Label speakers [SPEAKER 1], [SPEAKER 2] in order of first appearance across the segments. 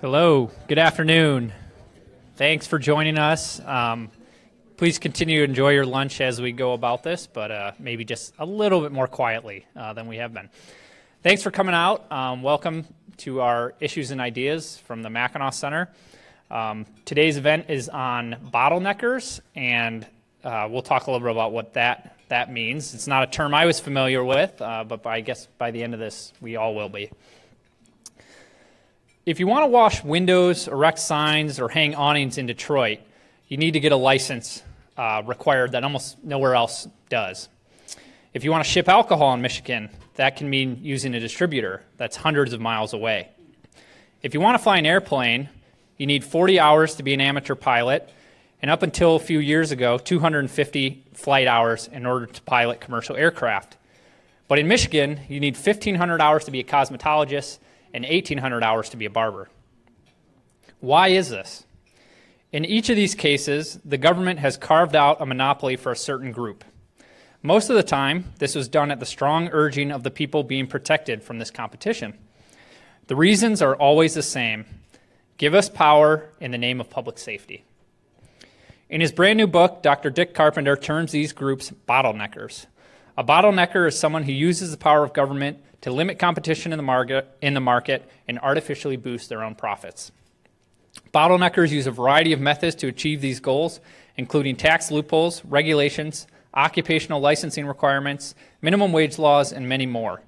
[SPEAKER 1] Hello, good afternoon. Thanks for joining us. Please continue to enjoy your lunch as we go about this, but maybe just a little bit more quietly than we have been. Thanks for coming out. Welcome to our Issues and Ideas from the Mackinac Center. Today's event is on bottleneckers, and we'll talk a little bit about what that means. It's not a term I was familiar with, but I guess by the end of this, we all will be. If you want to wash windows, erect signs, or hang awnings in Detroit, you need to get a license required that almost nowhere else does. If you want to ship alcohol in Michigan, that can mean using a distributor that's hundreds of miles away. If you want to fly an airplane, you need 40 hours to be an amateur pilot, and up until a few years ago, 250 flight hours in order to pilot commercial aircraft. But in Michigan, you need 1,500 hours to be a cosmetologist and 1,800 hours to be a barber. Why is this? In each of these cases, the government has carved out a monopoly for a certain group. Most of the time, this was done at the strong urging of the people being protected from this competition. The reasons are always the same. Give us power in the name of public safety. In his brand new book, Dr. Dick Carpenter terms these groups bottleneckers. A bottlenecker is someone who uses the power of government to limit competition in the market and artificially boost their own profits. Bottleneckers use a variety of methods to achieve these goals, including tax loopholes, regulations, occupational licensing requirements, minimum wage laws, and many more.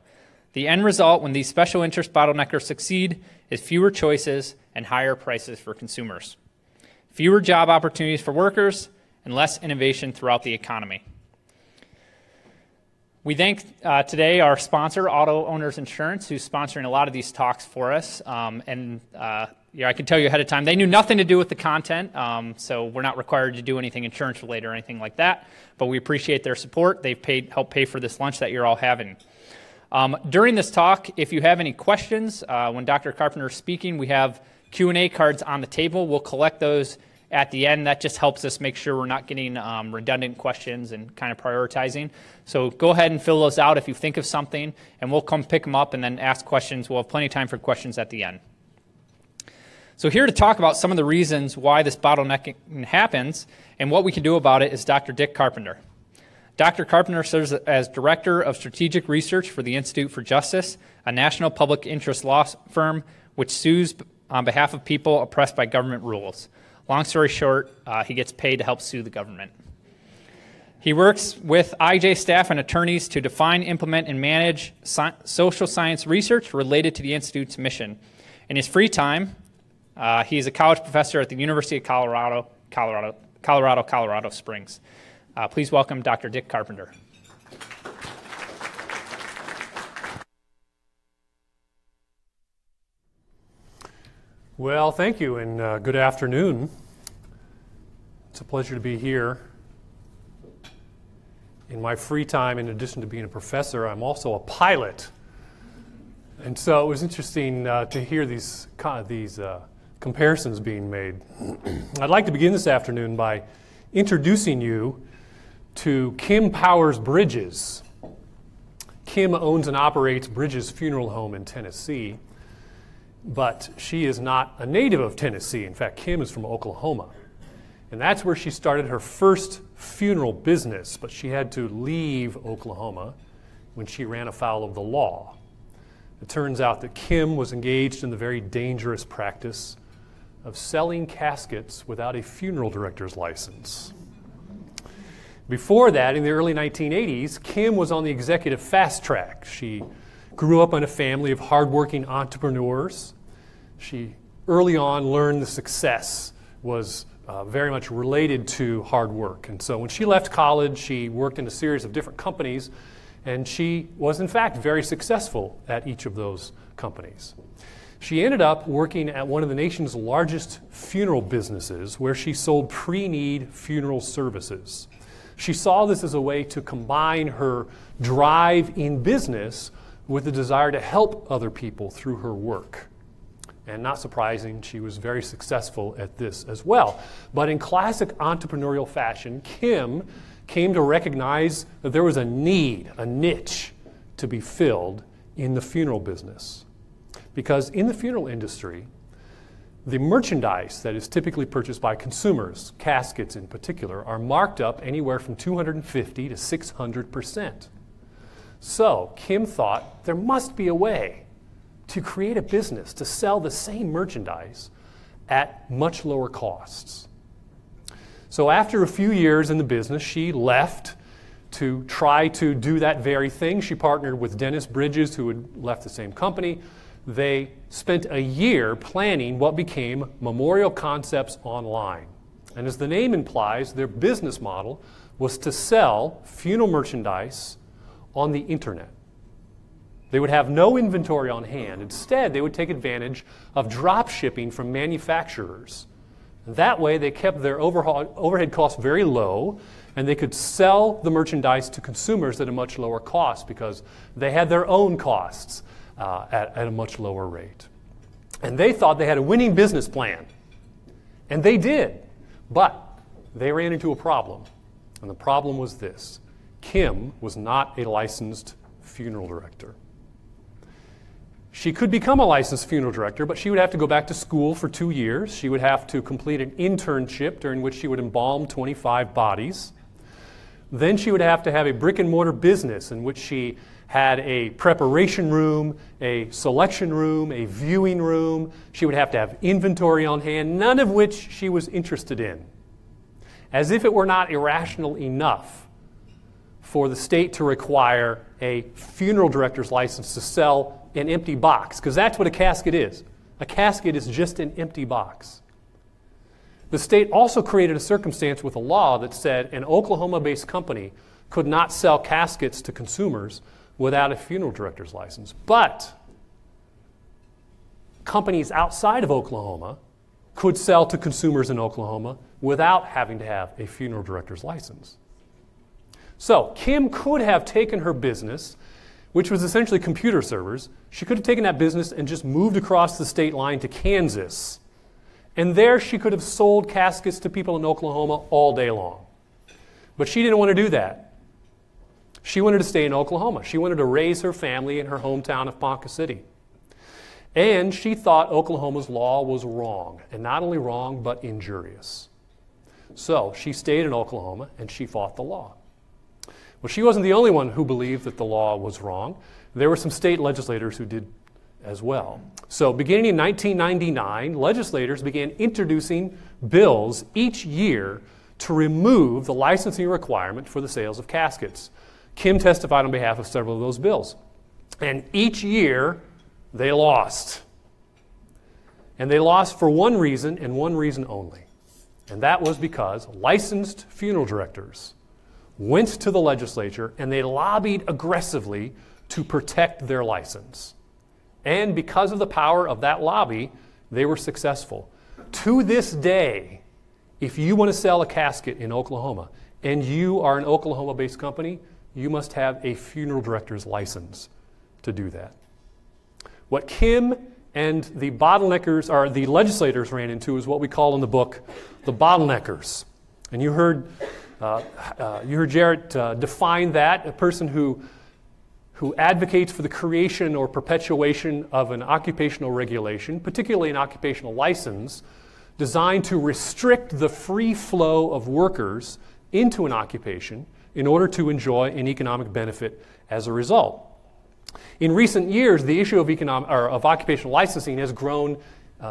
[SPEAKER 1] The end result when these special interest bottleneckers succeed is fewer choices and higher prices for consumers, fewer job opportunities for workers, and less innovation throughout the economy. We thank today our sponsor, Auto Owners Insurance, who's sponsoring a lot of these talks for us. I can tell you ahead of time, they knew nothing to do with the content, so we're not required to do anything insurance related or anything like that, but we appreciate their support. They've helped pay for this lunch that you're all having. During this talk, if you have any questions, when Dr. Carpenter is speaking, we have Q&A cards on the table. We'll collect those at the end. That just helps us make sure we're not getting redundant questions and kind of prioritizing. So go ahead and fill those out if you think of something, and we'll come pick them up and then ask questions. We'll have plenty of time for questions at the end. So here to talk about some of the reasons why this bottlenecking happens and what we can do about it is Dr. Dick Carpenter. Dr. Carpenter serves as Director of Strategic Research for the Institute for Justice, a national public interest law firm which sues on behalf of people oppressed by government rules. Long story short, he gets paid to help sue the government. He works with IJ staff and attorneys to define, implement, and manage social science research related to the Institute's mission. In his free time, he is a college professor at the University of Colorado Springs. Please welcome Dr. Dick Carpenter.
[SPEAKER 2] Well, thank you, and good afternoon. It's a pleasure to be here. In my free time, in addition to being a professor, I'm also a pilot. And so it was interesting to hear these comparisons being made. I'd like to begin this afternoon by introducing you to Kim Powers Bridges. Kim owns and operates Bridges Funeral Home in Tennessee. But she is not a native of Tennessee. In fact, Kim is from Oklahoma. And that's where she started her first funeral business, but she had to leave Oklahoma when she ran afoul of the law. It turns out that Kim was engaged in the very dangerous practice of selling caskets without a funeral director's license. Before that, in the early 1980s, Kim was on the executive fast track. She grew up in a family of hardworking entrepreneurs. She early on learned the success was very much related to hard work. And so when she left college, she worked in a series of different companies, and she was in fact very successful at each of those companies. She ended up working at one of the nation's largest funeral businesses where she sold pre-need funeral services. She saw this as a way to combine her drive in business with the desire to help other people through her work. And not surprising, she was very successful at this as well. But in classic entrepreneurial fashion, Kim came to recognize that there was a need, a niche, to be filled in the funeral business. Because in the funeral industry, the merchandise that is typically purchased by consumers, caskets in particular, are marked up anywhere from 250 to 600%. So Kim thought there must be a way to create a business to sell the same merchandise at much lower costs. So after a few years in the business, she left to try to do that very thing. She partnered with Dennis Bridges, who had left the same company. They spent a year planning what became Memorial Concepts Online. And as the name implies, their business model was to sell funeral merchandise on the internet. They would have no inventory on hand. Instead, they would take advantage of drop shipping from manufacturers. That way, they kept their overhead costs very low, and they could sell the merchandise to consumers at a much lower cost because they had their own costs at a much lower rate. And they thought they had a winning business plan. And they did. But they ran into a problem. And the problem was this. Kim was not a licensed funeral director. She could become a licensed funeral director, but she would have to go back to school for 2 years. She would have to complete an internship during which she would embalm 25 bodies. Then she would have to have a brick and mortar business in which she had a preparation room, a selection room, a viewing room. She would have to have inventory on hand, none of which she was interested in. As if it were not irrational enough for the state to require a funeral director's license to sell an empty box, because that's what a casket is. A casket is just an empty box. The state also created a circumstance with a law that said an Oklahoma-based company could not sell caskets to consumers without a funeral director's license. But companies outside of Oklahoma could sell to consumers in Oklahoma without having to have a funeral director's license. So Kim could have taken her business, which was essentially computer servers. She could have taken that business and just moved across the state line to Kansas. And there she could have sold caskets to people in Oklahoma all day long. But she didn't want to do that. She wanted to stay in Oklahoma. She wanted to raise her family in her hometown of Ponca City. And she thought Oklahoma's law was wrong. And not only wrong, but injurious. So she stayed in Oklahoma and she fought the law. Well, she wasn't the only one who believed that the law was wrong. There were some state legislators who did as well. So beginning in 1999, legislators began introducing bills each year to remove the licensing requirement for the sales of caskets. Kim testified on behalf of several of those bills. And each year, they lost. And they lost for one reason and one reason only. And that was because licensed funeral directors went to the legislature and they lobbied aggressively to protect their license. And because of the power of that lobby, they were successful. To this day, if you want to sell a casket in Oklahoma and you are an Oklahoma-based company, you must have a funeral director's license to do that. What Kim and the bottleneckers, or the legislators, ran into is what we call in the book the bottleneckers. And you heard Jarrett define that, a person who advocates for the creation or perpetuation of an occupational regulation, particularly an occupational license, designed to restrict the free flow of workers into an occupation in order to enjoy an economic benefit as a result. In recent years, the issue of occupational licensing has grown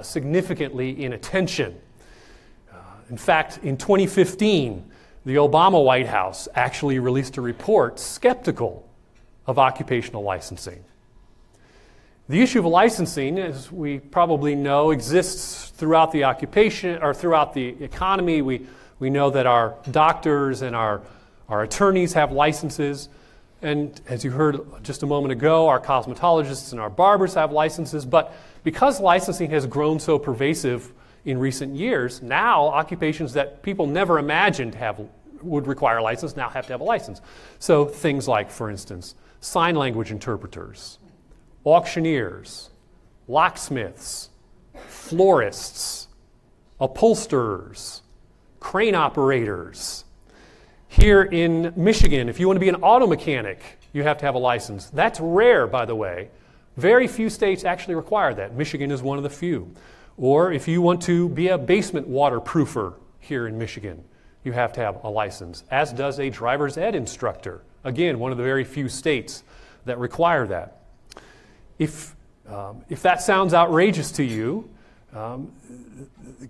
[SPEAKER 2] significantly in attention. In fact, in 2015, the Obama White House actually released a report skeptical of occupational licensing. The issue of licensing, as we probably know, exists throughout the occupation or throughout the economy. We know that our doctors and our attorneys have licenses. And as you heard just a moment ago, our cosmetologists and our barbers have licenses. But because licensing has grown so pervasive in recent years, now occupations that people never imagined would require a license now have to have a license. So things like, for instance, sign language interpreters, auctioneers, locksmiths, florists, upholsterers, crane operators. Here in Michigan, if you want to be an auto mechanic, you have to have a license. That's rare, by the way. Very few states actually require that. Michigan is one of the few. Or if you want to be a basement waterproofer here in Michigan, you have to have a license, as does a driver's ed instructor. Again, one of the very few states that require that. If that sounds outrageous to you,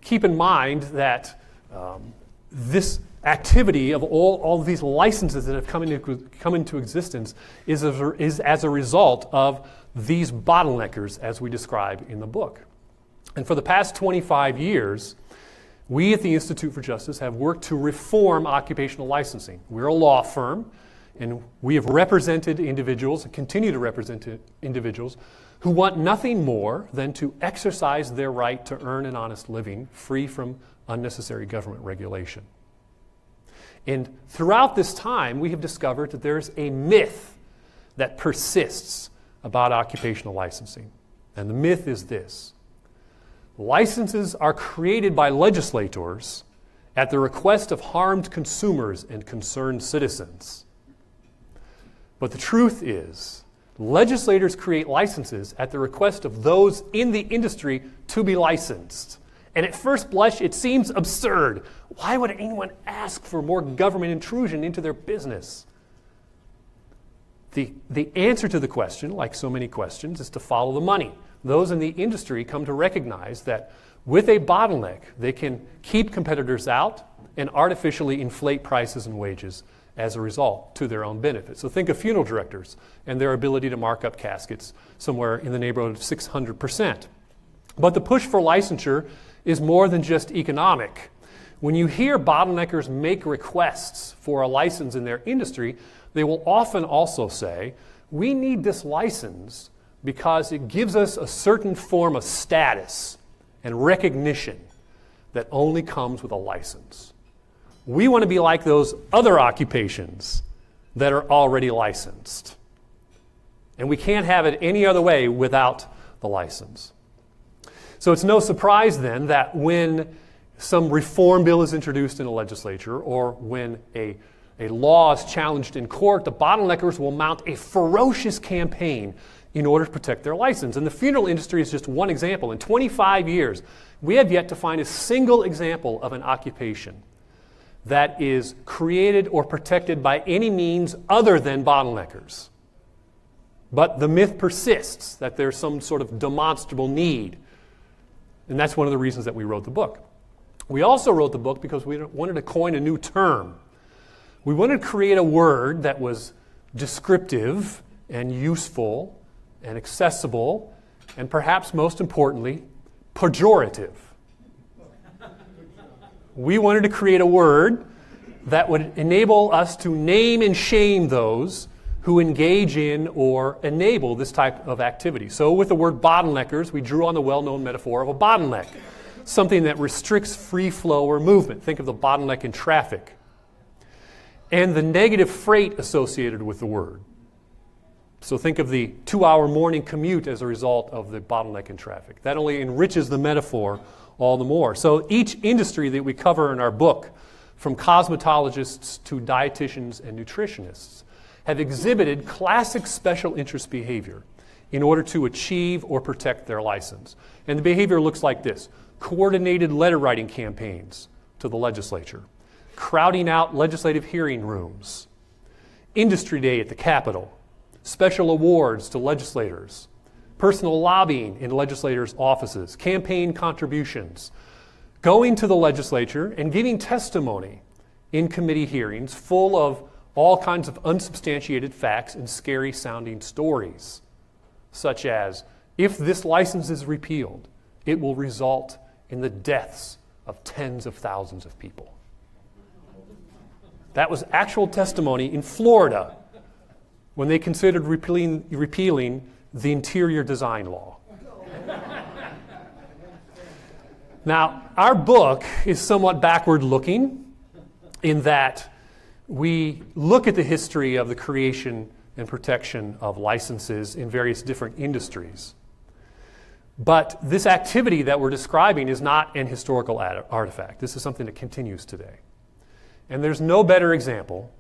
[SPEAKER 2] keep in mind that this activity of all of these licenses that have come into existence is as a result of these bottleneckers, as we describe in the book. And for the past 25 years, we at the Institute for Justice have worked to reform occupational licensing. We're a law firm, and we have represented individuals and continue to represent individuals who want nothing more than to exercise their right to earn an honest living free from unnecessary government regulation. And throughout this time, we have discovered that there's a myth that persists about occupational licensing. And the myth is this: licenses are created by legislators at the request of harmed consumers and concerned citizens. But the truth is, legislators create licenses at the request of those in the industry to be licensed. And at first blush, it seems absurd. Why would anyone ask for more government intrusion into their business? The answer to the question, like so many questions, is to follow the money. Those in the industry come to recognize that with a bottleneck, they can keep competitors out and artificially inflate prices and wages as a result to their own benefit. So think of funeral directors and their ability to mark up caskets somewhere in the neighborhood of 600%. But the push for licensure is more than just economic. When you hear bottleneckers make requests for a license in their industry, they will often also say, we need this license because it gives us a certain form of status and recognition that only comes with a license. We want to be like those other occupations that are already licensed. And we can't have it any other way without the license. So it's no surprise then that when some reform bill is introduced in a legislature or when a law is challenged in court, the bottleneckers will mount a ferocious campaign in order to protect their license. And the funeral industry is just one example. In 25 years, we have yet to find a single example of an occupation that is created or protected by any means other than bottleneckers. But the myth persists that there's some sort of demonstrable need. And that's one of the reasons that we wrote the book. We also wrote the book because we wanted to coin a new term. We wanted to create a word that was descriptive and useful and accessible and perhaps most importantly, pejorative. We wanted to create a word that would enable us to name and shame those who engage in or enable this type of activity. So with the word bottleneckers, we drew on the well-known metaphor of a bottleneck, something that restricts free flow or movement. Think of the bottleneck in traffic. And the negative freight associated with the word. So think of the 2-hour morning commute as a result of the bottleneck in traffic. That only enriches the metaphor all the more. So each industry that we cover in our book, from cosmetologists to dietitians and nutritionists, have exhibited classic special interest behavior in order to achieve or protect their license. And the behavior looks like this: coordinated letter writing campaigns to the legislature, crowding out legislative hearing rooms, industry day at the Capitol, special awards to legislators, personal lobbying in legislators' offices, campaign contributions, going to the legislature and giving testimony in committee hearings full of all kinds of unsubstantiated facts and scary-sounding stories, such as, if this license is repealed, it will result in the deaths of tens of thousands of people. That was actual testimony in Florida when they considered repealing the interior design law. Now, our book is somewhat backward-looking in that we look at the history of the creation and protection of licenses in various different industries. But this activity that we're describing is not an historical artifact. This is something that continues today. And there's no better example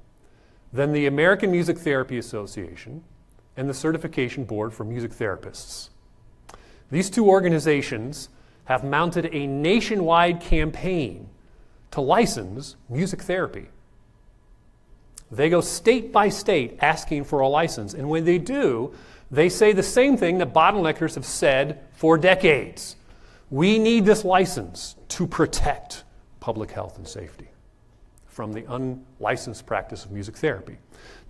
[SPEAKER 2] than the American Music Therapy Association and the Certification Board for Music Therapists. These two organizations have mounted a nationwide campaign to license music therapy. They go state by state asking for a license, and when they do, they say the same thing that bottleneckers have said for decades. We need this license to protect public health and safety from the unlicensed practice of music therapy.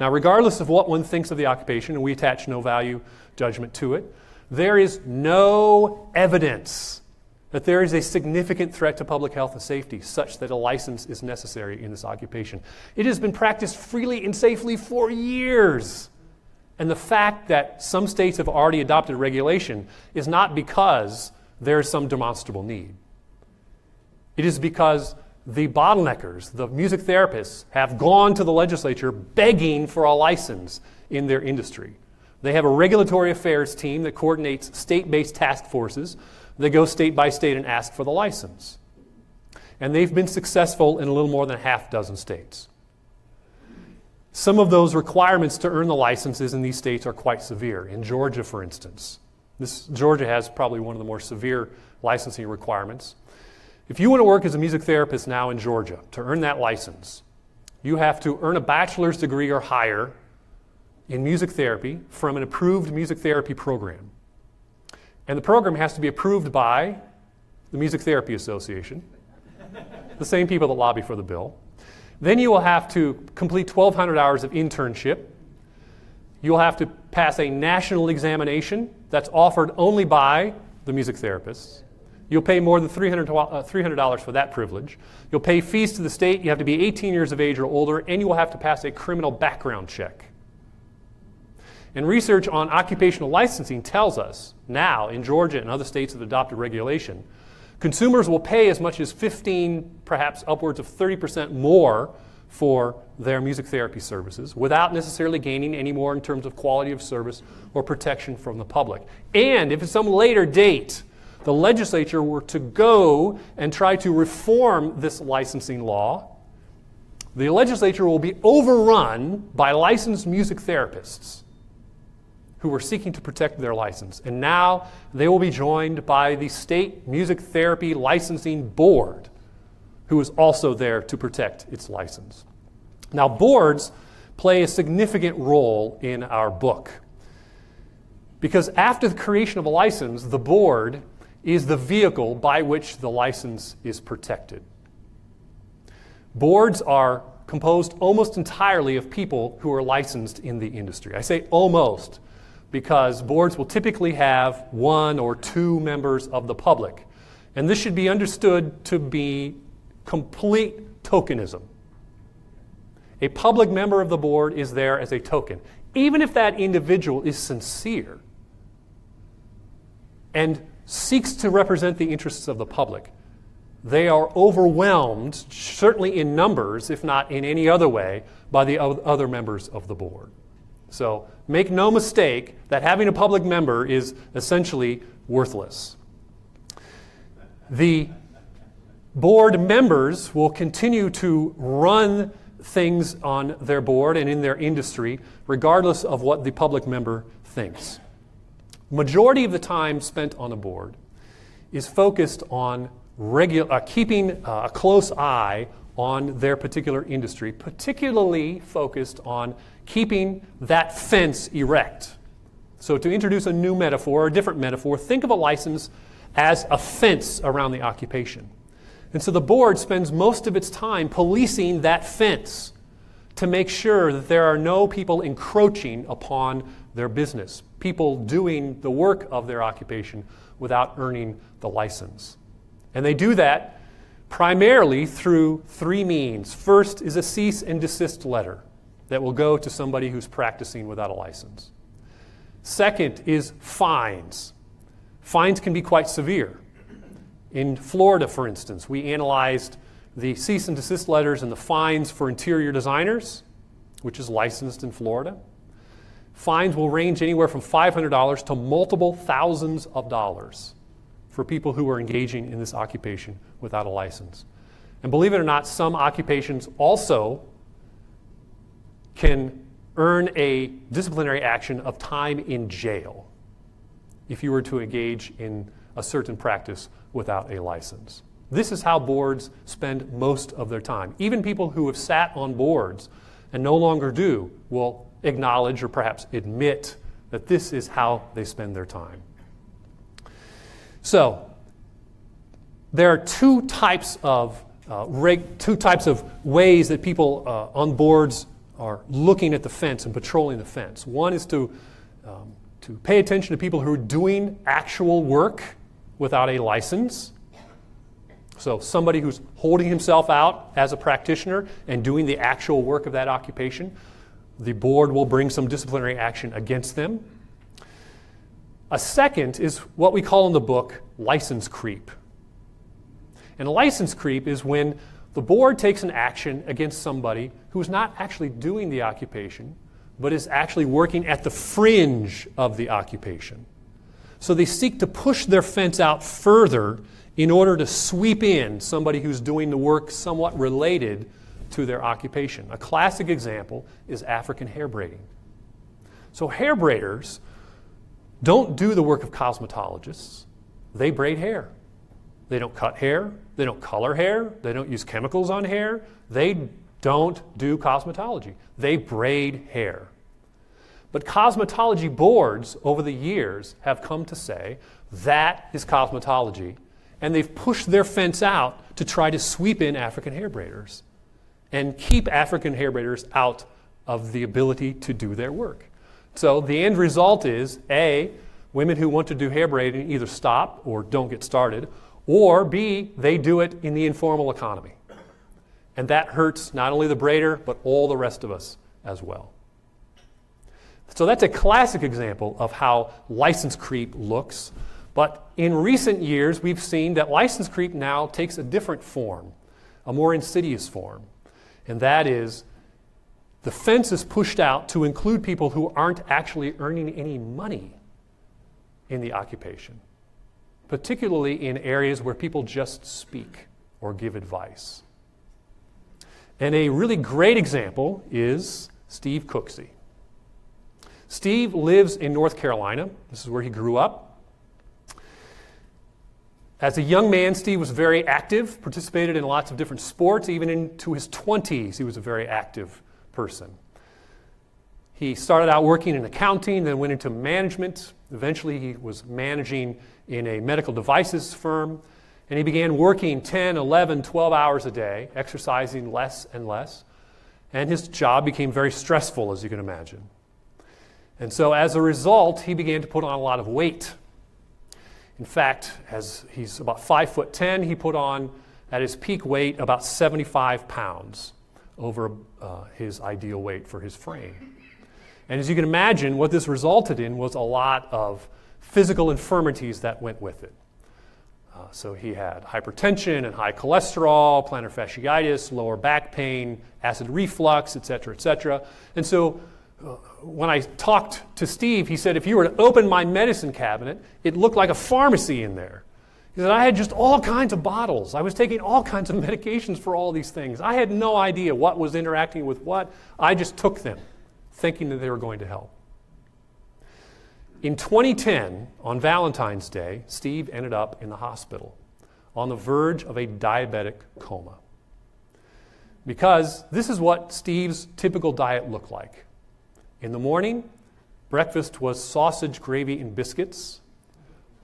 [SPEAKER 2] Now, regardless of what one thinks of the occupation, and we attach no value judgment to it, there is no evidence that there is a significant threat to public health and safety such that a license is necessary in this occupation. It has been practiced freely and safely for years. And the fact that some states have already adopted regulation is not because there is some demonstrable need. It is because the bottleneckers, the music therapists, have gone to the legislature begging for a license in their industry. They have a regulatory affairs team that coordinates state-based task forces. They go state by state and ask for the license. And they've been successful in a little more than half dozen states. Some of those requirements to earn the licenses in these states are quite severe. In Georgia, for instance, Georgia has probably one of the more severe licensing requirements. If you want to work as a music therapist now in Georgia, to earn that license, you have to earn a bachelor's degree or higher in music therapy from an approved music therapy program. And the program has to be approved by the Music Therapy Association, the same people that lobby for the bill. Then you will have to complete 1,200 hours of internship. You'll have to pass a national examination that's offered only by the music therapists. You'll pay more than $300 for that privilege. You'll pay fees to the state. You have to be 18 years of age or older, and you will have to pass a criminal background check. And research on occupational licensing tells us now, in Georgia and other states that have adopted regulation, consumers will pay as much as 15, perhaps upwards of 30% more for their music therapy services without necessarily gaining any more in terms of quality of service or protection from the public. And if at some later date the legislature were to go and try to reform this licensing law, the legislature will be overrun by licensed music therapists who are seeking to protect their license. And now they will be joined by the State Music Therapy Licensing Board, who is also there to protect its license. Now, boards play a significant role in our book, because after the creation of a license, the board is the vehicle by which the license is protected. Boards are composed almost entirely of people who are licensed in the industry. I say almost, because boards will typically have 1 or 2 members of the public. And this should be understood to be complete tokenism. A public member of the board is there as a token, even if that individual is sincere and seeks to represent the interests of the public. They are overwhelmed, certainly in numbers, if not in any other way, by the other members of the board. So make no mistake that having a public member is essentially worthless. The board members will continue to run things on their board and in their industry, regardless of what the public member thinks. Majority of the time spent on a board is focused on keeping a close eye on their particular industry, particularly focused on keeping that fence erect. So to introduce a new metaphor, or a different metaphor, think of a license as a fence around the occupation. And so the board spends most of its time policing that fence to make sure that there are no people encroaching upon their business, people doing the work of their occupation without earning the license. And they do that primarily through 3 means. First is a cease and desist letter that will go to somebody who's practicing without a license. Second is fines. Fines can be quite severe. In Florida, for instance, we analyzed the cease and desist letters and the fines for interior designers, which is licensed in Florida. Fines will range anywhere from $500 to multiple thousands of dollars for people who are engaging in this occupation without a license. And believe it or not, some occupations also can earn a disciplinary action of time in jail if you were to engage in a certain practice without a license. This is how boards spend most of their time. Even people who have sat on boards and no longer do will acknowledge or perhaps admit that this is how they spend their time. So there are two types of ways that people on boards are looking at the fence and patrolling the fence. One is to pay attention to people who are doing actual work without a license. So somebody who's holding himself out as a practitioner and doing the actual work of that occupation, the board will bring some disciplinary action against them. A second is what we call in the book license creep. And license creep is when the board takes an action against somebody who's not actually doing the occupation, but is actually working at the fringe of the occupation. So they seek to push their fence out further in order to sweep in somebody who's doing the work somewhat related to their occupation. A classic example is African hair braiding. So hair braiders don't do the work of cosmetologists. They braid hair. They don't cut hair. They don't color hair. They don't use chemicals on hair. They don't do cosmetology. They braid hair. But cosmetology boards over the years have come to say that is cosmetology, and they've pushed their fence out to try to sweep in African hair braiders and keep African hair braiders out of the ability to do their work. So the end result is, A, women who want to do hair braiding either stop or don't get started, or B, they do it in the informal economy. And that hurts not only the braider, but all the rest of us as well. So that's a classic example of how license creep looks. But in recent years, we've seen that license creep now takes a different form, a more insidious form. And that is, the fence is pushed out to include people who aren't actually earning any money in the occupation, particularly in areas where people just speak or give advice. And a really great example is Steve Cooksey. Steve lives in North Carolina. This is where he grew up. As a young man, Steve was very active, participated in lots of different sports. Even into his 20s, he was a very active person. He started out working in accounting, then went into management. Eventually, he was managing in a medical devices firm. And he began working 10, 11, 12 hours a day, exercising less and less. And his job became very stressful, as you can imagine. And so as a result, he began to put on a lot of weight. In fact, as he's about 5'10", he put on, at his peak weight, about 75 pounds over his ideal weight for his frame. And as you can imagine, what this resulted in was a lot of physical infirmities that went with it. So he had hypertension and high cholesterol, plantar fasciitis, lower back pain, acid reflux, et cetera, et cetera. And so when I talked to Steve, he said, if you were to open my medicine cabinet, it looked like a pharmacy in there. He said, I had just all kinds of bottles. I was taking all kinds of medications for all these things. I had no idea what was interacting with what. I just took them, thinking that they were going to help. In 2010, on Valentine's Day, Steve ended up in the hospital on the verge of a diabetic coma. Because this is what Steve's typical diet looked like. In the morning, breakfast was sausage, gravy, and biscuits.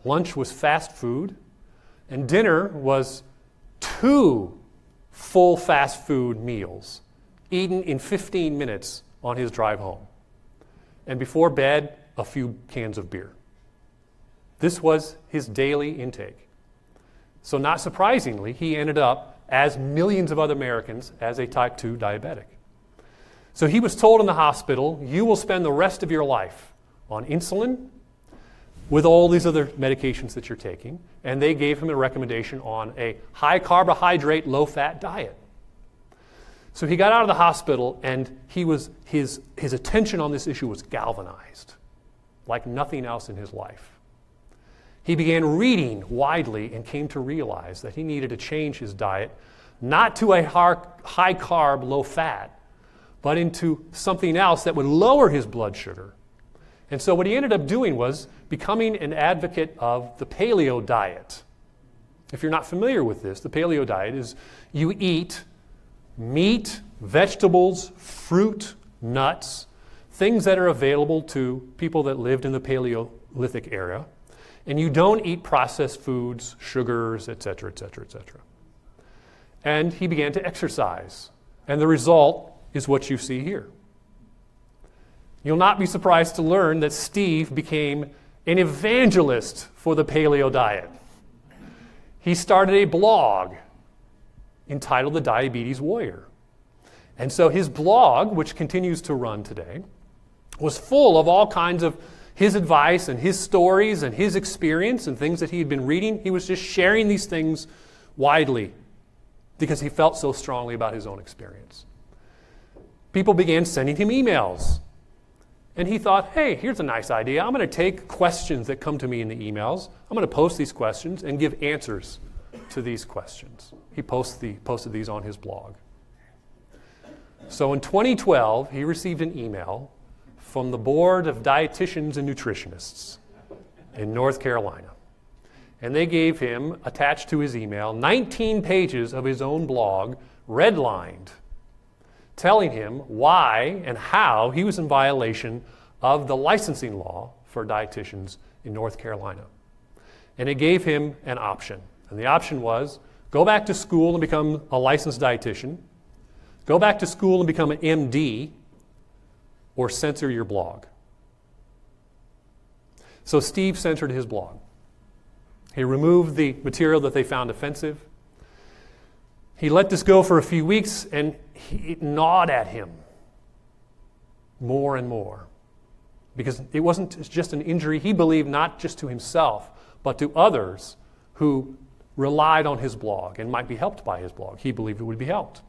[SPEAKER 2] Lunch was fast food. And dinner was 2 full fast food meals, eaten in 15 minutes on his drive home. And before bed, a few cans of beer. This was his daily intake. So not surprisingly, he ended up, as millions of other Americans, as a type 2 diabetic. So he was told in the hospital, you will spend the rest of your life on insulin with all these other medications that you're taking. And they gave him a recommendation on a high carbohydrate, low fat diet. So he got out of the hospital, and his attention on this issue was galvanized like nothing else in his life. He began reading widely and came to realize that he needed to change his diet, not to a high carb, low fat, but into something else that would lower his blood sugar. And so what he ended up doing was becoming an advocate of the paleo diet. If you're not familiar with this, the paleo diet is you eat meat, vegetables, fruit, nuts, things that are available to people that lived in the Paleolithic era, and you don't eat processed foods, sugars, etc., etc., etc. And he began to exercise, and the result is what you see here. You'll not be surprised to learn that Steve became an evangelist for the paleo diet. He started a blog entitled The Diabetes Warrior. And so his blog, which continues to run today, was full of all kinds of his advice and his stories and his experience and things that he had been reading. He was just sharing these things widely because he felt so strongly about his own experience. People began sending him emails. And he thought, hey, here's a nice idea. I'm going to take questions that come to me in the emails. I'm going to post these questions and give answers to these questions. He posted these on his blog. So in 2012, he received an email from the Board of Dietitians and Nutritionists in North Carolina. And they gave him, attached to his email, 19 pages of his own blog, redlined, telling him why and how he was in violation of the licensing law for dietitians in North Carolina. And it gave him an option. And the option was, go back to school and become a licensed dietitian, go back to school and become an MD, or censor your blog. So Steve censored his blog. He removed the material that they found offensive. He let this go for a few weeks, and it gnawed at him more and more. Because it wasn't just an injury, he believed, not just to himself, but to others who relied on his blog and might be helped by his blog. He believed it would be helped.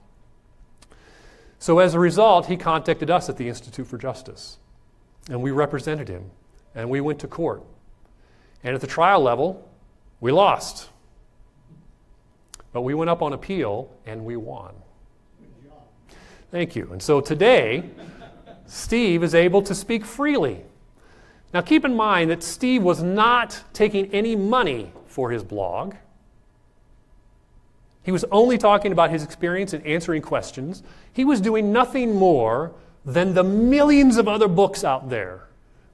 [SPEAKER 2] So as a result, he contacted us at the Institute for Justice, and we represented him, and we went to court. And at the trial level, we lost. But we went up on appeal, and we won. Good job. Thank you. And so today, Steve is able to speak freely. Now keep in mind that Steve was not taking any money for his blog. He was only talking about his experience and answering questions. He was doing nothing more than the millions of other books out there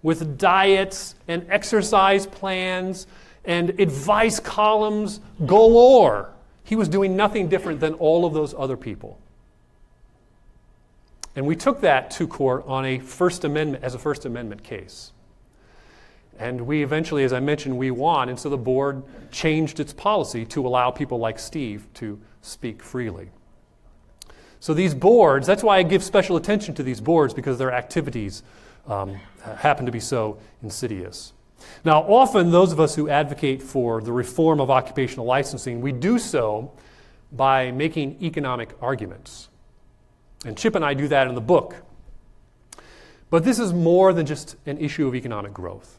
[SPEAKER 2] with diets and exercise plans and advice columns galore. He was doing nothing different than all of those other people. And we took that to court on a First Amendment case. And we eventually, as I mentioned, we won, and so the board changed its policy to allow people like Steve to speak freely. So these boards, that's why I give special attention to these boards, because their activities happen to be so insidious. Now, often those of us who advocate for the reform of occupational licensing, we do so by making economic arguments. And Chip and I do that in the book. But this is more than just an issue of economic growth.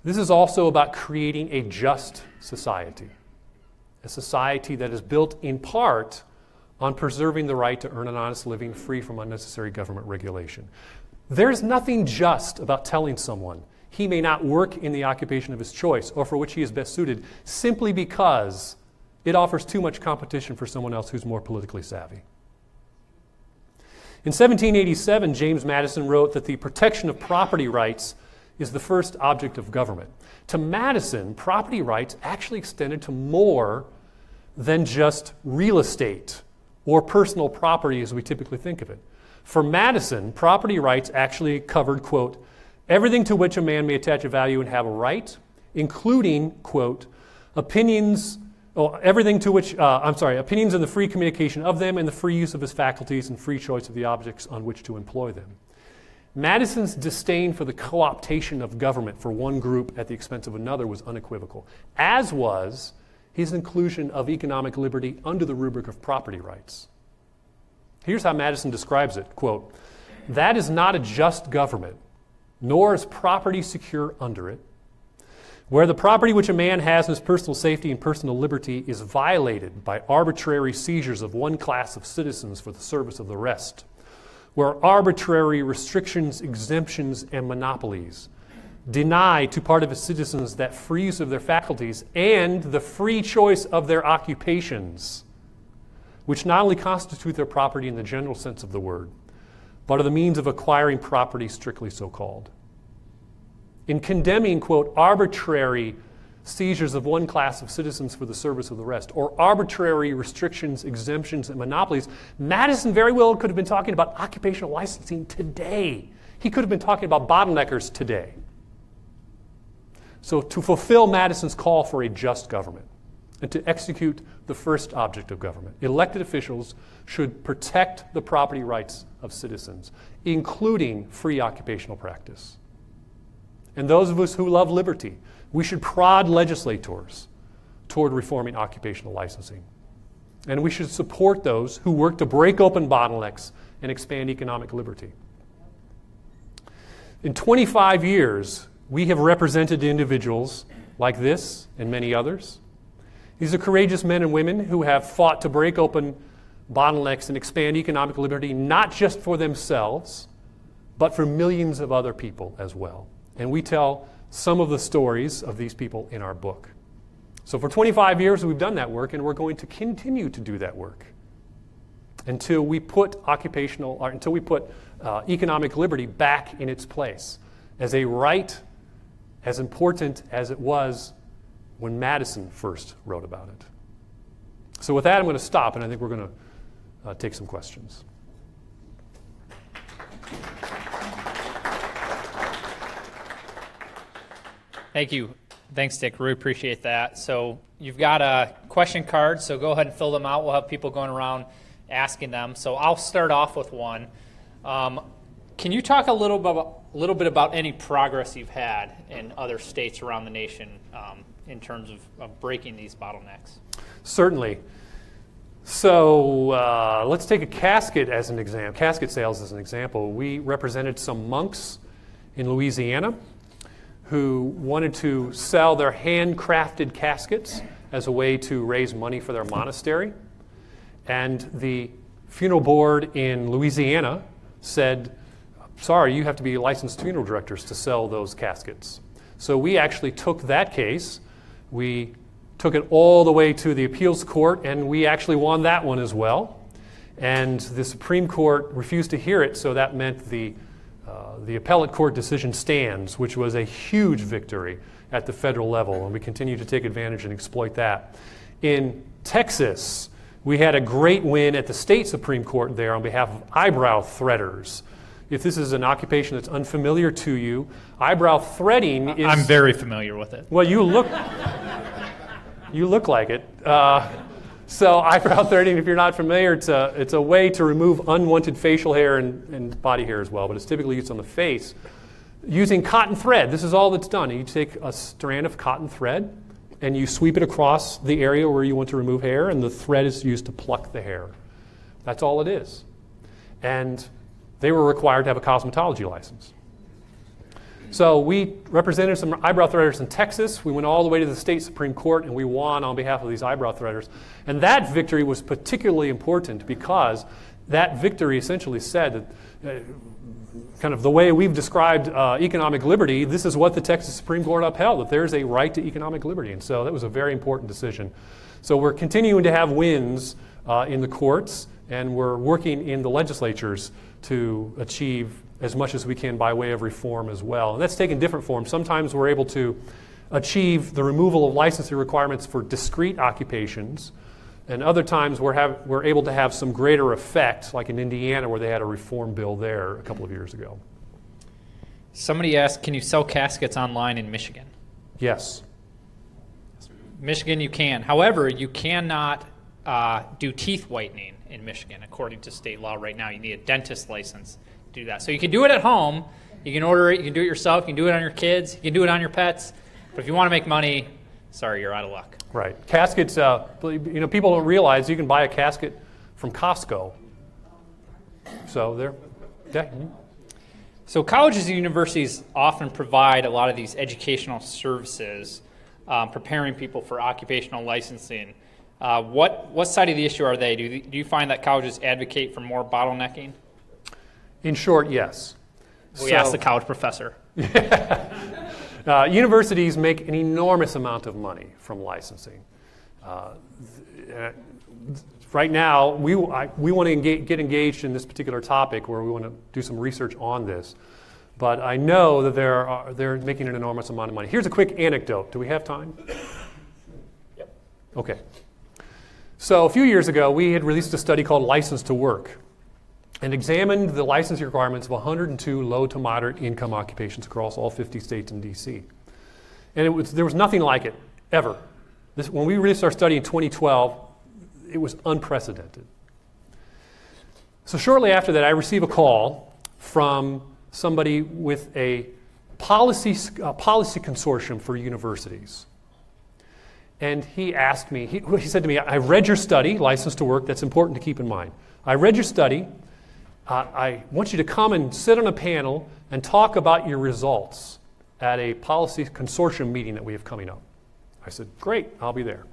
[SPEAKER 2] This is also about creating a just society, a society that is built in part on preserving the right to earn an honest living free from unnecessary government regulation. There's nothing just about telling someone he may not work in the occupation of his choice or for which he is best suited simply because it offers too much competition for someone else who's more politically savvy. In 1787, James Madison wrote that the protection of property rights is the first object of government. To Madison, property rights actually extended to more than just real estate or personal property as we typically think of it. For Madison, property rights actually covered, quote, everything to which a man may attach a value and have a right, including, quote, opinions and the free communication of them and the free use of his faculties and free choice of the objects on which to employ them. Madison's disdain for the co-optation of government for one group at the expense of another was unequivocal, as was his inclusion of economic liberty under the rubric of property rights. Here's how Madison describes it, quote, that is not a just government, nor is property secure under it, where the property which a man has in his personal safety and personal liberty is violated by arbitrary seizures of one class of citizens for the service of the rest, where arbitrary restrictions, exemptions, and monopolies deny to part of its citizens that free use of their faculties and the free choice of their occupations, which not only constitute their property in the general sense of the word, but are the means of acquiring property strictly so called. In condemning, quote, arbitrary seizures of one class of citizens for the service of the rest, or arbitrary restrictions, exemptions, and monopolies, Madison very well could have been talking about occupational licensing today. He could have been talking about bottleneckers today. So to fulfill Madison's call for a just government and to execute the first object of government, elected officials should protect the property rights of citizens, including free occupational practice. And those of us who love liberty, we should prod legislators toward reforming occupational licensing. And we should support those who work to break open bottlenecks and expand economic liberty. In 25 years, we have represented individuals like this and many others. These are courageous men and women who have fought to break open bottlenecks and expand economic liberty, not just for themselves, but for millions of other people as well. And we tell some of the stories of these people in our book. So for 25 years, we've done that work, and we're going to continue to do that work until we put economic liberty back in its place as a right as important as it was when Madison first wrote about it. So with that, I'm going to stop, and I think we're going to take some questions.
[SPEAKER 1] Thank you. Thanks, Dick. Really appreciate that. So you've got a question card, so go ahead and fill them out. We'll have people going around asking them. So I'll start off with one. Can you talk a little bit about any progress you've had in other states around the nation in terms of breaking these bottlenecks?
[SPEAKER 2] Certainly. So let's take a casket as an example, casket sales as an example. We represented some monks in Louisiana who wanted to sell their handcrafted caskets as a way to raise money for their monastery. And the funeral board in Louisiana said, sorry, you have to be licensed funeral directors to sell those caskets. So we actually took that case, we took it all the way to the appeals court, and we actually won that one as well. And the Supreme Court refused to hear it, so that meant the appellate court decision stands, which was a huge victory at the federal level, and we continue to take advantage and exploit that. In Texas, we had a great win at the state Supreme Court there on behalf of eyebrow threaders. If this is an occupation that's unfamiliar to you, eyebrow threading is...
[SPEAKER 1] I'm very familiar with it.
[SPEAKER 2] Well, you look like it. So eyebrow threading, if you're not familiar, it's a way to remove unwanted facial hair and body hair as well, but it's typically used on the face using cotton thread. This is all that's done. You take a strand of cotton thread and you sweep it across the area where you want to remove hair, and the thread is used to pluck the hair. That's all it is. And they were required to have a cosmetology license. So we represented some eyebrow threaders in Texas. We went all the way to the state Supreme Court, and we won on behalf of these eyebrow threaders. And that victory was particularly important because that victory essentially said that kind of the way we've described economic liberty, this is what the Texas Supreme Court upheld, that there's a right to economic liberty. And so that was a very important decision. So we're continuing to have wins in the courts, and we're working in the legislatures to achieve as much as we can by way of reform as well. And that's taken different forms. Sometimes we're able to achieve the removal of licensing requirements for discrete occupations, and other times we're able to have some greater effect, like in Indiana where they had a reform bill there a couple of years ago.
[SPEAKER 1] Somebody asked, can you sell caskets online in Michigan?
[SPEAKER 2] Yes.
[SPEAKER 1] Michigan you can. However, you cannot do teeth whitening in Michigan according to state law right now. You need a dentist license to do that. So you can do it at home. You can order it. You can do it yourself. You can do it on your kids. You can do it on your pets. But if you want to make money, sorry, you're out of luck.
[SPEAKER 2] Right. Caskets, people don't realize you can buy a casket from Costco. So there. Yeah.
[SPEAKER 1] So colleges and universities often provide a lot of these educational services, preparing people for occupational licensing. What side of the issue are they? Do you find that colleges advocate for more bottlenecking?
[SPEAKER 2] In short, yes.
[SPEAKER 1] We asked the college professor.
[SPEAKER 2] Universities make an enormous amount of money from licensing. Right now, we want to get engaged in this particular topic where we want to do some research on this. But I know that they're making an enormous amount of money. Here's a quick anecdote. Do we have time?
[SPEAKER 1] Yep.
[SPEAKER 2] Okay. So a few years ago, we had released a study called License to Work and examined the licensing requirements of 102 low to moderate income occupations across all 50 states and DC. And there was nothing like it, ever. When we released our study in 2012, it was unprecedented. So shortly after that, I received a call from somebody with a policy consortium for universities. And he asked me, he said to me, I read your study, License to Work, that's important to keep in mind. I read your study. I want you to come and sit on a panel and talk about your results at a policy consortium meeting that we have coming up. I said, great, I'll be there.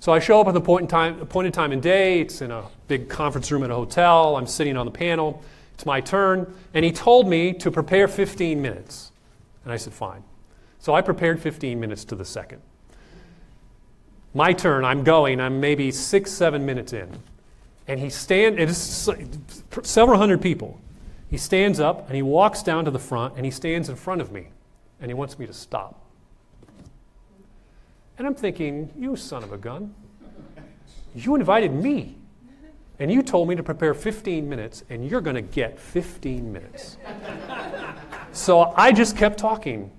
[SPEAKER 2] So I show up at the appointed time and day. It's in a big conference room at a hotel. I'm sitting on the panel. It's my turn. And he told me to prepare 15 minutes. And I said, fine. So I prepared 15 minutes to the second. My turn, I'm maybe 6-7 minutes in. And it is several hundred people. He stands up and he walks down to the front and he stands in front of me. And he wants me to stop. And I'm thinking, you son of a gun. You invited me. And you told me to prepare 15 minutes, and you're going to get 15 minutes. So I just kept talking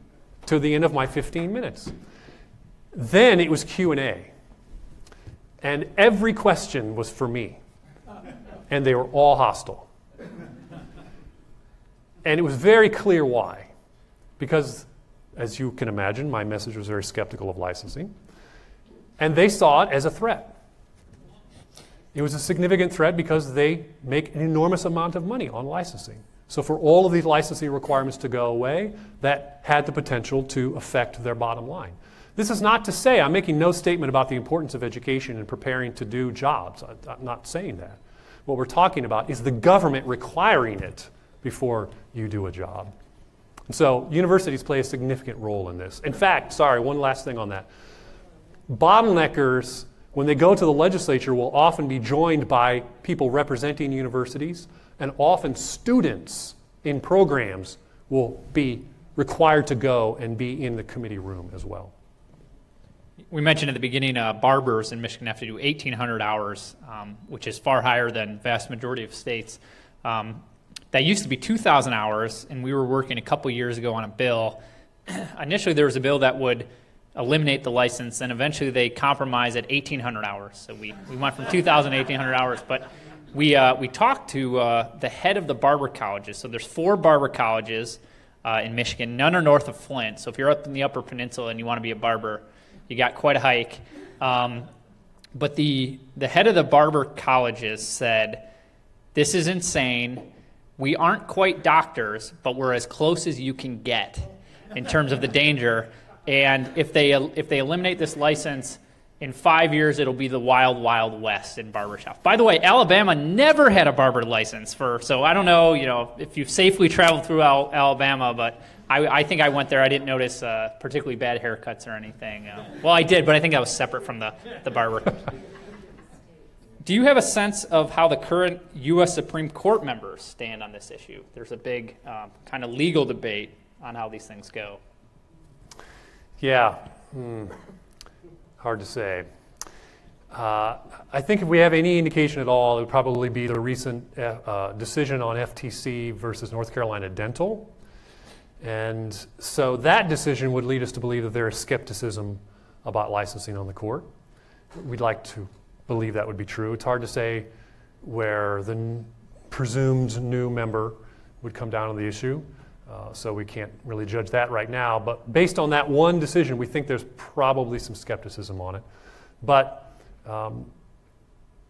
[SPEAKER 2] to the end of my 15 minutes. Then it was Q&A. And every question was for me. And they were all hostile. And it was very clear why. Because, as you can imagine, my message was very skeptical of licensing. And they saw it as a threat. It was a significant threat because they make an enormous amount of money on licensing. So for all of these licensing requirements to go away, that had the potential to affect their bottom line. This is not to say, I'm making no statement about the importance of education and preparing to do jobs. I'm not saying that. What we're talking about is the government requiring it before you do a job. And so universities play a significant role in this. In fact, one last thing on that. Bottleneckers, when they go to the legislature, will often be joined by people representing universities, and often students in programs will be required to go and be in the committee room as well.
[SPEAKER 1] We mentioned at the beginning, barbers in Michigan have to do 1,800 hours, which is far higher than the vast majority of states. That used to be 2,000 hours, and we were working a couple years ago on a bill. Initially, there was a bill that would eliminate the license, and eventually they compromised at 1,800 hours. So we went from 2,000 to 1,800 hours. But we talked to the head of the barber colleges. So there's 4 barber colleges in Michigan. None are north of Flint. So if you're up in the Upper Peninsula and you want to be a barber, you got quite a hike. But the head of the barber colleges said, this is insane. We aren't quite doctors, but we're as close as you can get in terms of the danger. And if they eliminate this license, in 5 years, it'll be the wild, wild west in barbershops. By the way, Alabama never had a barber license so I don't know, if you've safely traveled through Alabama, but I think I went there. I didn't notice particularly bad haircuts or anything. Well, I did, but I think that was separate from the barber. Do you have a sense of how the current U.S. Supreme Court members stand on this issue? There's a big kind of legal debate on how these things go.
[SPEAKER 2] Yeah, hard to say. I think if we have any indication at all, it would probably be the recent decision on FTC versus North Carolina Dental. And so that decision would lead us to believe that there is skepticism about licensing on the court. We'd like to believe that would be true. It's hard to say where the presumed new member would come down on the issue. So we can't really judge that right now. But based on that one decision, we think there's probably some skepticism on it. But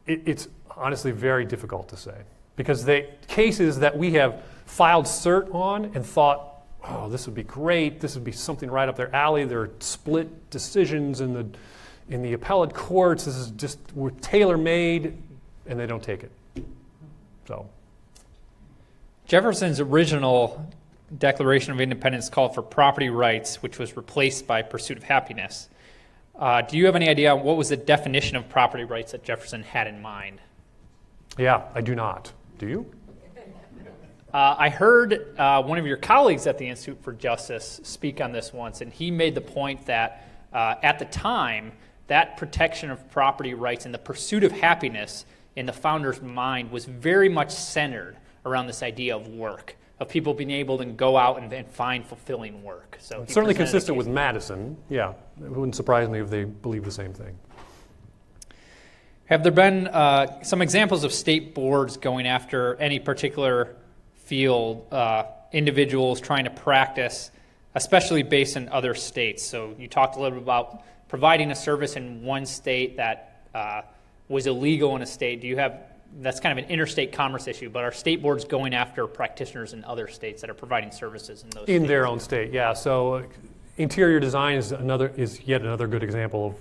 [SPEAKER 2] it's honestly very difficult to say. Because the cases that we have filed cert on and thought, oh, this would be great, this would be something right up their alley, there are split decisions in the appellate courts, this is just, we're tailor-made, and they don't take it. So.
[SPEAKER 1] Jefferson's original Declaration of Independence called for property rights, which was replaced by pursuit of happiness. Do you have any idea what was the definition of property rights that Jefferson had in mind?
[SPEAKER 2] Yeah, I do not. Do you?
[SPEAKER 1] I heard one of your colleagues at the Institute for Justice speak on this once, and he made the point that at the time, that protection of property rights and the pursuit of happiness in the founder's mind was very much centered around this idea of work, of people being able to go out and find fulfilling work. So
[SPEAKER 2] it's certainly consistent with Madison. Yeah, it wouldn't surprise me if they believe the same thing.
[SPEAKER 1] Have there been some examples of state boards going after any particular field, individuals trying to practice, especially based in other states? So you talked a little bit about providing a service in one state that was illegal in a state. Do you have, that's kind of an interstate commerce issue, but are state boards going after practitioners in other states that are providing services in those states?
[SPEAKER 2] In their own state, yeah. So interior design is yet another good example of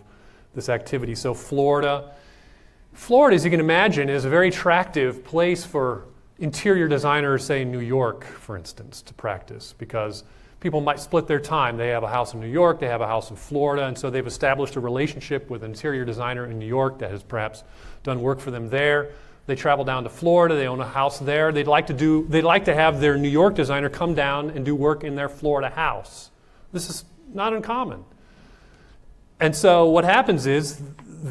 [SPEAKER 2] this activity. So Florida, as you can imagine, is a very attractive place for interior designers, say in New York, for instance, to practice, because people might split their time. They have a house in New York, they have a house in Florida, and so they've established a relationship with an interior designer in New York that has perhaps done work for them there. They travel down to Florida, they own a house there. They'd like to have their New York designer come down and do work in their Florida house. This is not uncommon. And so what happens is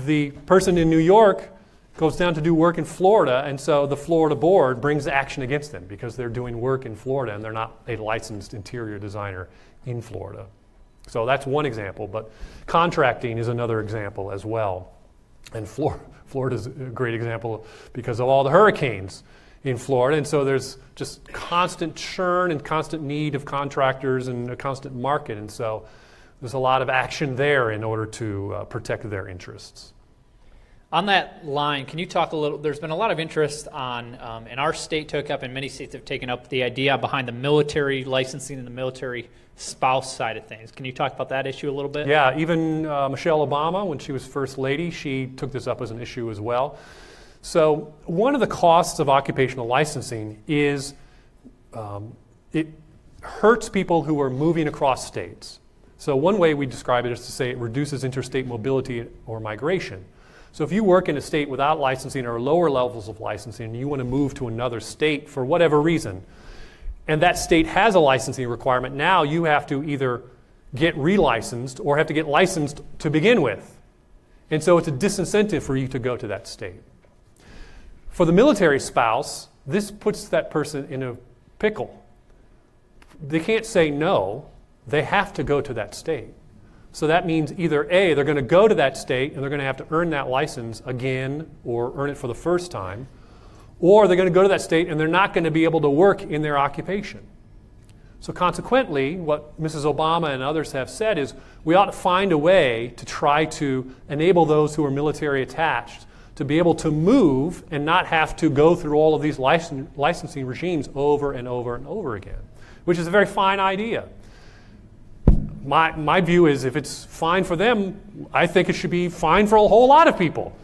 [SPEAKER 2] the person in New York goes down to do work in Florida, and so the Florida board brings action against them because they're doing work in Florida and they're not a licensed interior designer in Florida. So that's one example, but contracting is another example as well. And Florida's a great example because of all the hurricanes in Florida, and so there's just constant churn and constant need of contractors and a constant market, and so there's a lot of action there in order to protect their interests.
[SPEAKER 1] On that line, can you talk a little, there's been a lot of interest on, and our state took up and many states have taken up the idea behind the military licensing and the military spouse side of things. Can you talk about that issue a little bit?
[SPEAKER 2] Yeah, even Michelle Obama, when she was First Lady, she took this up as an issue as well. So one of the costs of occupational licensing is it hurts people who are moving across states. So one way we describe it is to say it reduces interstate mobility or migration. So if you work in a state without licensing or lower levels of licensing and you want to move to another state for whatever reason, and that state has a licensing requirement, now you have to either get relicensed or have to get licensed to begin with. And so it's a disincentive for you to go to that state. For the military spouse, this puts that person in a pickle. They can't say no, they have to go to that state. So that means either A, they're going to go to that state and they're going to have to earn that license again or earn it for the first time, or they're going to go to that state and they're not going to be able to work in their occupation. So consequently, what Mrs. Obama and others have said is we ought to find a way to try to enable those who are military attached to be able to move and not have to go through all of these licensing regimes over and over and over again, which is a very fine idea. My view is if it's fine for them, I think it should be fine for a whole lot of people.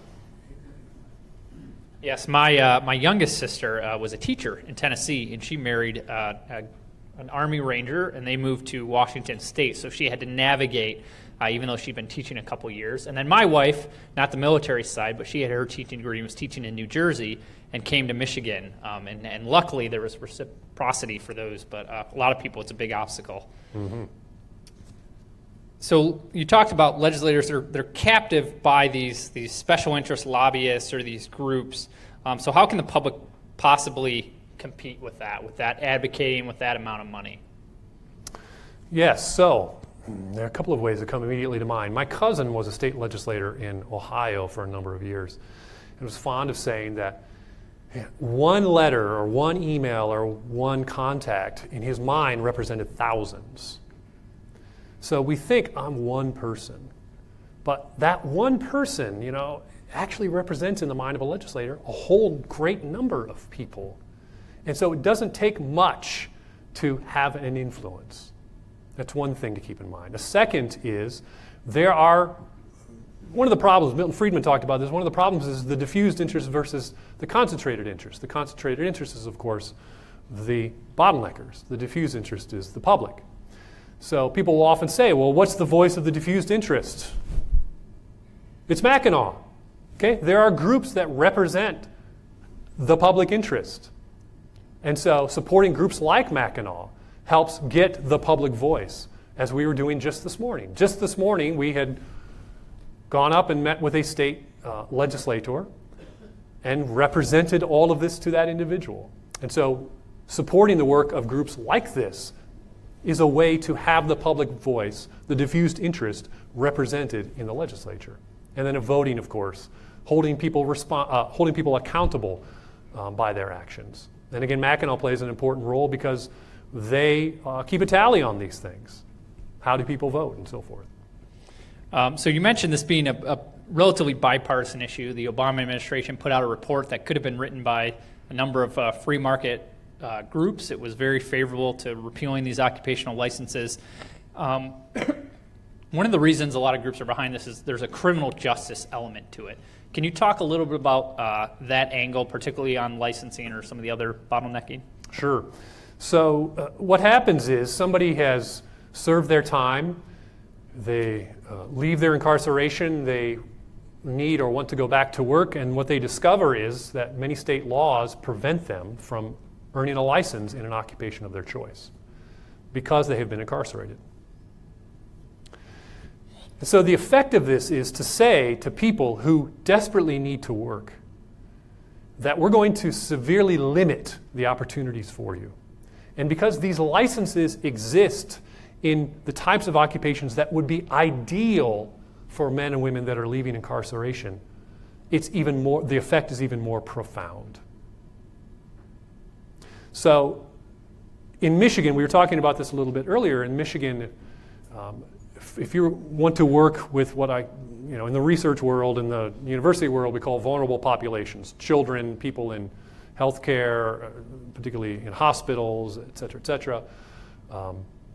[SPEAKER 1] Yes, my youngest sister was a teacher in Tennessee, and she married an Army Ranger, and they moved to Washington State, so she had to navigate, even though she'd been teaching a couple years. And then my wife, not the military side, but she had her teaching degree and was teaching in New Jersey and came to Michigan. And luckily there was reciprocity for those, but a lot of people, it's a big obstacle. Mm-hmm. So you talked about legislators, they're captive by these special interest lobbyists or these groups. So how can the public possibly compete with that advocating with that amount of money?
[SPEAKER 2] Yes, so there are a couple of ways that come immediately to mind. My cousin was a state legislator in Ohio for a number of years and was fond of saying that one letter or one email or one contact in his mind represented thousands. So we think I'm one person, but that one person, actually represents in the mind of a legislator a whole great number of people. And so it doesn't take much to have an influence. That's one thing to keep in mind. The second is one of the problems, Milton Friedman talked about this, one of the problems is the diffused interest versus the concentrated interest. The concentrated interest is, of course, the bottleneckers. The diffused interest is the public. So people will often say, well, what's the voice of the diffused interest? It's Mackinac. Okay? There are groups that represent the public interest. And so supporting groups like Mackinac helps get the public voice, as we were doing just this morning. Just this morning, we had gone up and met with a state legislator and represented all of this to that individual. And so supporting the work of groups like this is a way to have the public voice, the diffused interest, represented in the legislature. And then a voting, of course, holding people accountable by their actions. And again, Mackinac plays an important role because they keep a tally on these things. How do people vote and so forth?
[SPEAKER 1] So you mentioned this being a relatively bipartisan issue. The Obama administration put out a report that could have been written by a number of free market groups. It was very favorable to repealing these occupational licenses. One of the reasons a lot of groups are behind this is there's a criminal justice element to it. Can you talk a little bit about that angle, particularly on licensing or some of the other bottlenecking?
[SPEAKER 2] Sure. So what happens is somebody has served their time, they leave their incarceration, they need or want to go back to work, and what they discover is that many state laws prevent them from earning a license in an occupation of their choice because they have been incarcerated. So the effect of this is to say to people who desperately need to work that we're going to severely limit the opportunities for you. And because these licenses exist in the types of occupations that would be ideal for men and women that are leaving incarceration, it's even more, the effect is even more profound. So in Michigan, we were talking about this a little bit earlier, in Michigan, if you want to work with what in the research world, in the university world, we call vulnerable populations, children, people in healthcare, particularly in hospitals, et cetera, et cetera.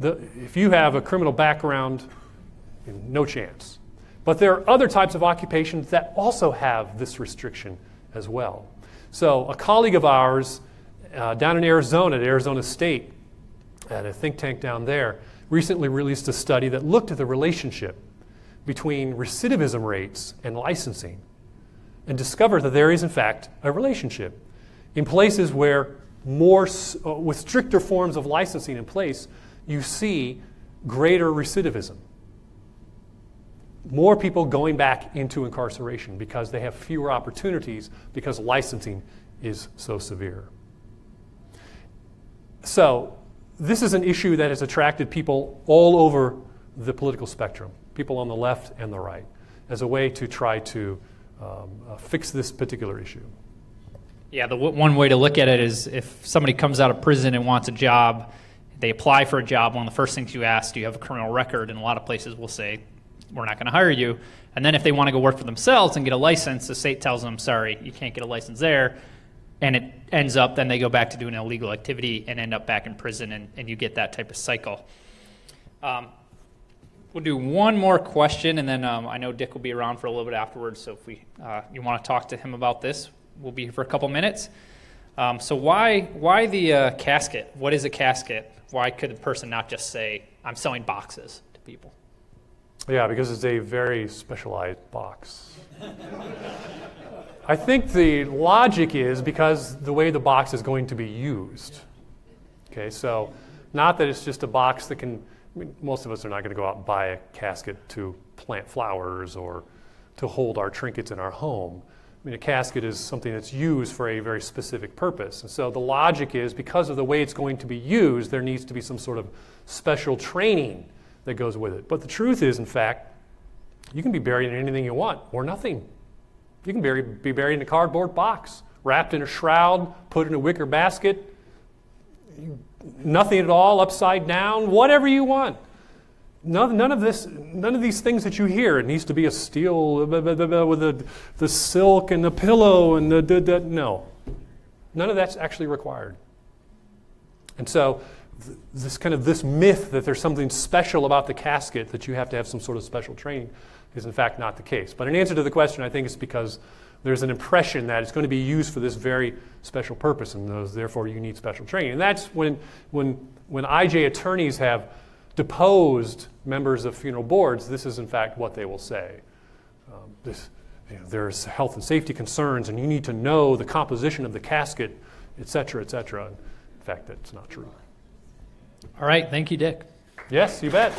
[SPEAKER 2] If you have a criminal background, no chance. But there are other types of occupations that also have this restriction as well. So a colleague of ours down in Arizona, at Arizona State, at a think tank down there, recently released a study that looked at the relationship between recidivism rates and licensing and discovered that there is, in fact, a relationship. In places where with stricter forms of licensing in place, you see greater recidivism. More people going back into incarceration because they have fewer opportunities because licensing is so severe. So this is an issue that has attracted people all over the political spectrum, people on the left and the right, as a way to try to fix this particular issue.
[SPEAKER 1] Yeah, one way to look at it is if somebody comes out of prison and wants a job, they apply for a job, one of the first things you ask, do you have a criminal record? And a lot of places will say, we're not going to hire you. And then if they want to go work for themselves and get a license, the state tells them, sorry, you can't get a license there. And it ends up, then they go back to doing an illegal activity and end up back in prison, and you get that type of cycle. We'll do one more question, and then I know Dick will be around for a little bit afterwards, so if you want to talk to him about this, we'll be here for a couple minutes. So why the casket? What is a casket? Why could a person not just say, I'm selling boxes to people?
[SPEAKER 2] Yeah, because it's a very specialized box. I think the logic is because the way the box is going to be used. Okay, so not that it's just a box that can, most of us are not going to go out and buy a casket to plant flowers or to hold our trinkets in our home. I mean, a casket is something that's used for a very specific purpose. And so the logic is because of the way it's going to be used, there needs to be some sort of special training that goes with it. But the truth is, in fact, you can be buried in anything you want or nothing. You can be buried in a cardboard box, wrapped in a shroud, put in a wicker basket, nothing at all, upside down, whatever you want. None of these things that you hear. It needs to be a steel with the silk and the pillow and no. None of that's actually required. And so this myth that there's something special about the casket, that you have to have some sort of special training, is in fact not the case. But in answer to the question, I think it's because there's an impression that it's going to be used for this very special purpose, and therefore you need special training. And that's when IJ attorneys have deposed members of funeral boards, this is in fact what they will say. There's health and safety concerns, and you need to know the composition of the casket, et cetera, et cetera. In fact, that's not true.
[SPEAKER 1] All right, thank you, Dick.
[SPEAKER 2] Yes, you bet.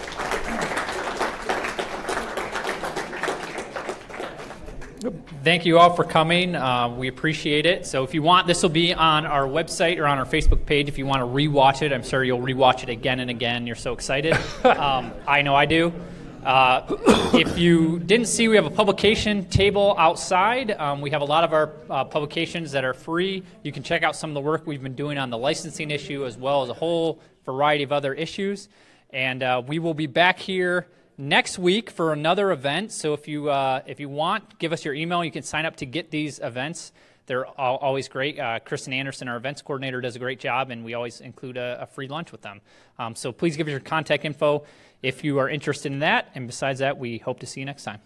[SPEAKER 1] Thank you all for coming. We appreciate it. So if you want, this will be on our website or on our Facebook page. If you want to rewatch it, I'm sure you'll rewatch it again and again. You're so excited. I know I do. If you didn't see, we have a publication table outside. We have a lot of our publications that are free. You can check out some of the work we've been doing on the licensing issue as well as a whole variety of other issues. And we will be back here next week for another event. So if you want, give us your email. You can sign up to get these events. They're always great. Kristen Anderson, our events coordinator, does a great job, and we always include a free lunch with them. So please give us your contact info if you are interested in that. And besides that, we hope to see you next time.